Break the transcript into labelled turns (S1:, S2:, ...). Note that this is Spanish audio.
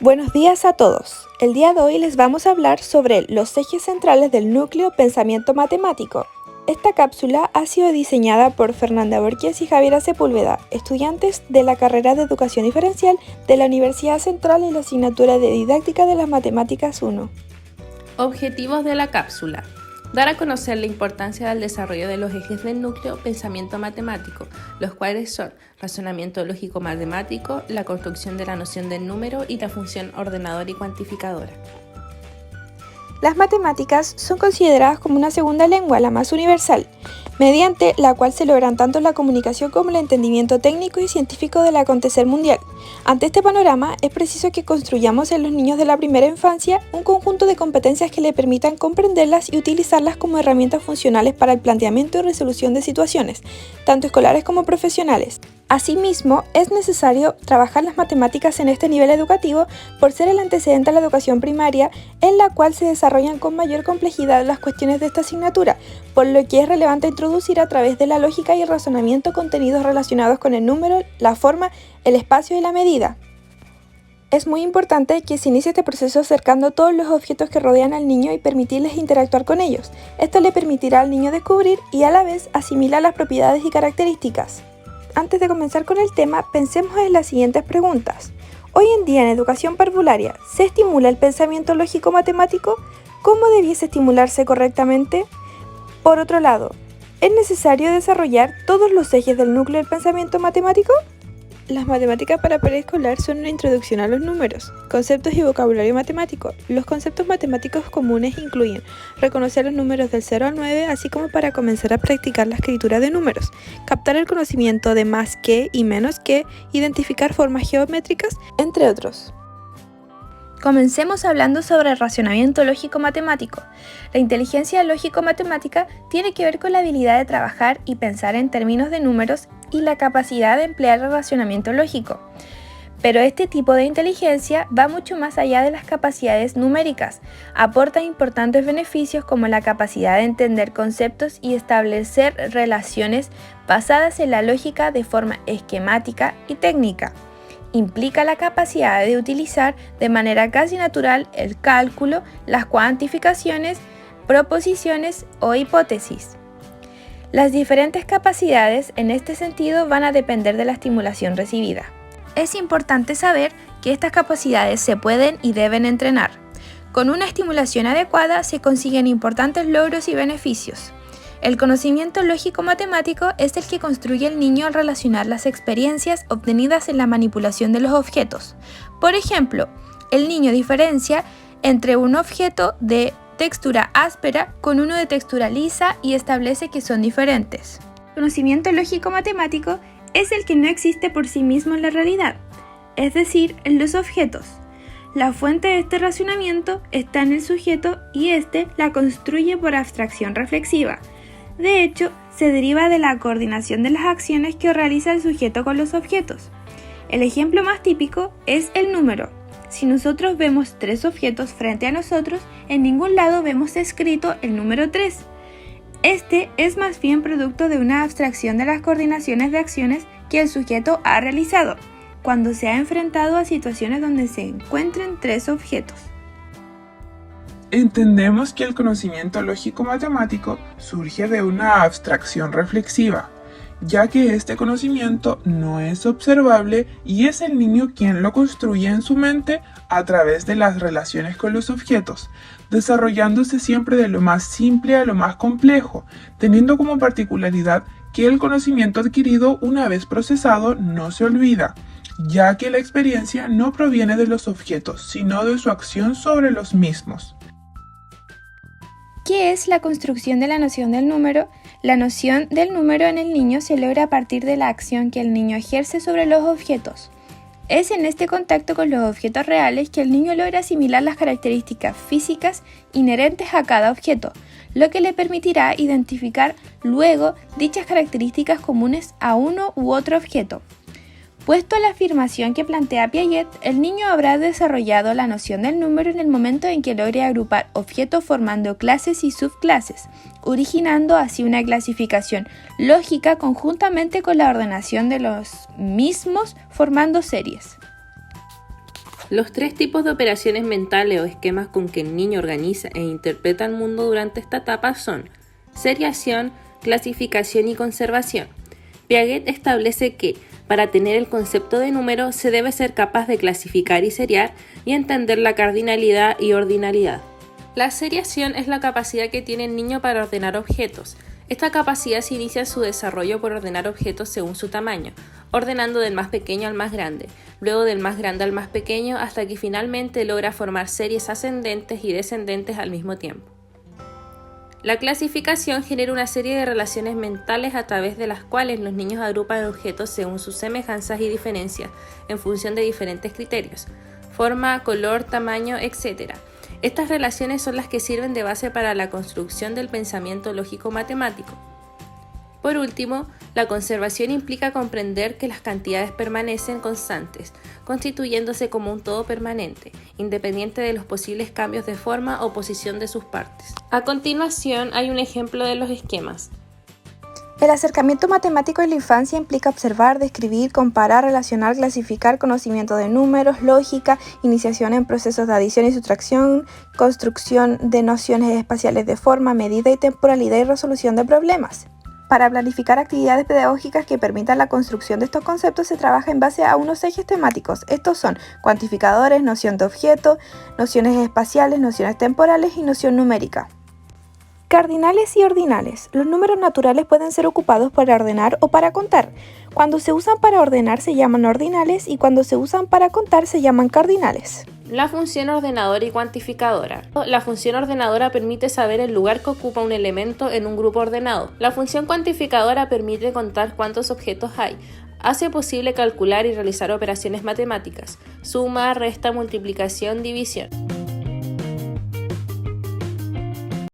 S1: Buenos días a todos. El día de hoy les vamos a hablar sobre los ejes centrales del núcleo pensamiento matemático. Esta cápsula ha sido diseñada por Fernanda Borges y Javiera Sepúlveda, estudiantes de la carrera de Educación Diferencial de la Universidad Central en la asignatura de Didáctica de las Matemáticas 1.
S2: Objetivos de la cápsula. Dar a conocer la importancia del desarrollo de los ejes del núcleo pensamiento matemático, los cuales son razonamiento lógico-matemático, la construcción de la noción del número y la función ordenadora y cuantificadora.
S1: Las matemáticas son consideradas como una segunda lengua, la más universal, mediante la cual se logran tanto la comunicación como el entendimiento técnico y científico del acontecer mundial. Ante este panorama, es preciso que construyamos en los niños de la primera infancia un conjunto de competencias que le permitan comprenderlas y utilizarlas como herramientas funcionales para el planteamiento y resolución de situaciones, tanto escolares como profesionales. Asimismo, es necesario trabajar las matemáticas en este nivel educativo por ser el antecedente a la educación primaria, en la cual se desarrollan con mayor complejidad las cuestiones de esta asignatura, por lo que es relevante introducir a través de la lógica y el razonamiento contenidos relacionados con el número, la forma, el espacio y la medida. Es muy importante que se inicie este proceso acercando todos los objetos que rodean al niño y permitirles interactuar con ellos. Esto le permitirá al niño descubrir y a la vez asimilar las propiedades y características. Antes de comenzar con el tema, pensemos en las siguientes preguntas. Hoy en día en educación parvularia, ¿se estimula el pensamiento lógico-matemático? ¿Cómo debiese estimularse correctamente? Por otro lado, ¿es necesario desarrollar todos los ejes del núcleo del pensamiento matemático? Las matemáticas para preescolar son una introducción a los números, conceptos y vocabulario matemático. Los conceptos matemáticos comunes incluyen reconocer los números del 0 al 9, así como para comenzar a practicar la escritura de números, captar el conocimiento de más que y menos que, identificar formas geométricas, entre otros. Comencemos hablando sobre el razonamiento lógico-matemático. La inteligencia lógico-matemática tiene que ver con la habilidad de trabajar y pensar en términos de números y la capacidad de emplear el razonamiento lógico. Pero este tipo de inteligencia va mucho más allá de las capacidades numéricas. Aporta importantes beneficios como la capacidad de entender conceptos y establecer relaciones basadas en la lógica de forma esquemática y técnica. Implica la capacidad de utilizar de manera casi natural el cálculo, las cuantificaciones, proposiciones o hipótesis. Las diferentes capacidades en este sentido van a depender de la estimulación recibida. Es importante saber que estas capacidades se pueden y deben entrenar. Con una estimulación adecuada se consiguen importantes logros y beneficios. El conocimiento lógico-matemático es el que construye el niño al relacionar las experiencias obtenidas en la manipulación de los objetos. Por ejemplo, el niño diferencia entre un objeto de textura áspera con uno de textura lisa y establece que son diferentes. El conocimiento lógico-matemático es el que no existe por sí mismo en la realidad, es decir, en los objetos. La fuente de este razonamiento está en el sujeto y éste la construye por abstracción reflexiva. De hecho, se deriva de la coordinación de las acciones que realiza el sujeto con los objetos. El ejemplo más típico es el número. Si nosotros vemos 3 objetos frente a nosotros, en ningún lado vemos escrito el número 3. Este es más bien producto de una abstracción de las coordinaciones de acciones que el sujeto ha realizado, cuando se ha enfrentado a situaciones donde se encuentren 3 objetos.
S3: Entendemos que el conocimiento lógico-matemático surge de una abstracción reflexiva, ya que este conocimiento no es observable y es el niño quien lo construye en su mente a través de las relaciones con los objetos, desarrollándose siempre de lo más simple a lo más complejo, teniendo como particularidad que el conocimiento adquirido una vez procesado no se olvida, ya que la experiencia no proviene de los objetos, sino de su acción sobre los mismos.
S1: ¿Qué es la construcción de la noción del número? La noción del número en el niño se logra a partir de la acción que el niño ejerce sobre los objetos. Es en este contacto con los objetos reales que el niño logra asimilar las características físicas inherentes a cada objeto, lo que le permitirá identificar luego dichas características comunes a uno u otro objeto. Puesto a la afirmación que plantea Piaget, el niño habrá desarrollado la noción del número en el momento en que logre agrupar objetos formando clases y subclases, originando así una clasificación lógica conjuntamente con la ordenación de los mismos formando series.
S2: Los 3 tipos de operaciones mentales o esquemas con que el niño organiza e interpreta el mundo durante esta etapa son seriación, clasificación y conservación. Piaget establece que, para tener el concepto de número, se debe ser capaz de clasificar y seriar y entender la cardinalidad y ordinalidad. La seriación es la capacidad que tiene el niño para ordenar objetos. Esta capacidad se inicia en su desarrollo por ordenar objetos según su tamaño, ordenando del más pequeño al más grande, luego del más grande al más pequeño, hasta que finalmente logra formar series ascendentes y descendentes al mismo tiempo. La clasificación genera una serie de relaciones mentales a través de las cuales los niños agrupan objetos según sus semejanzas y diferencias, en función de diferentes criterios: forma, color, tamaño, etc. Estas relaciones son las que sirven de base para la construcción del pensamiento lógico-matemático. Por último, la conservación implica comprender que las cantidades permanecen constantes, constituyéndose como un todo permanente, independiente de los posibles cambios de forma o posición de sus partes. A continuación, hay un ejemplo de los esquemas.
S1: El acercamiento matemático en la infancia implica observar, describir, comparar, relacionar, clasificar, conocimiento de números, lógica, iniciación en procesos de adición y sustracción, construcción de nociones espaciales de forma, medida y temporalidad y resolución de problemas. Para planificar actividades pedagógicas que permitan la construcción de estos conceptos se trabaja en base a unos ejes temáticos. Estos son cuantificadores, noción de objeto, nociones espaciales, nociones temporales y noción numérica. Cardinales y ordinales. Los números naturales pueden ser ocupados para ordenar o para contar. Cuando se usan para ordenar se llaman ordinales y cuando se usan para contar se llaman cardinales.
S2: La función ordenadora y cuantificadora. La función ordenadora permite saber el lugar que ocupa un elemento en un grupo ordenado. La función cuantificadora permite contar cuántos objetos hay. Hace posible calcular y realizar operaciones matemáticas: suma, resta, multiplicación, división.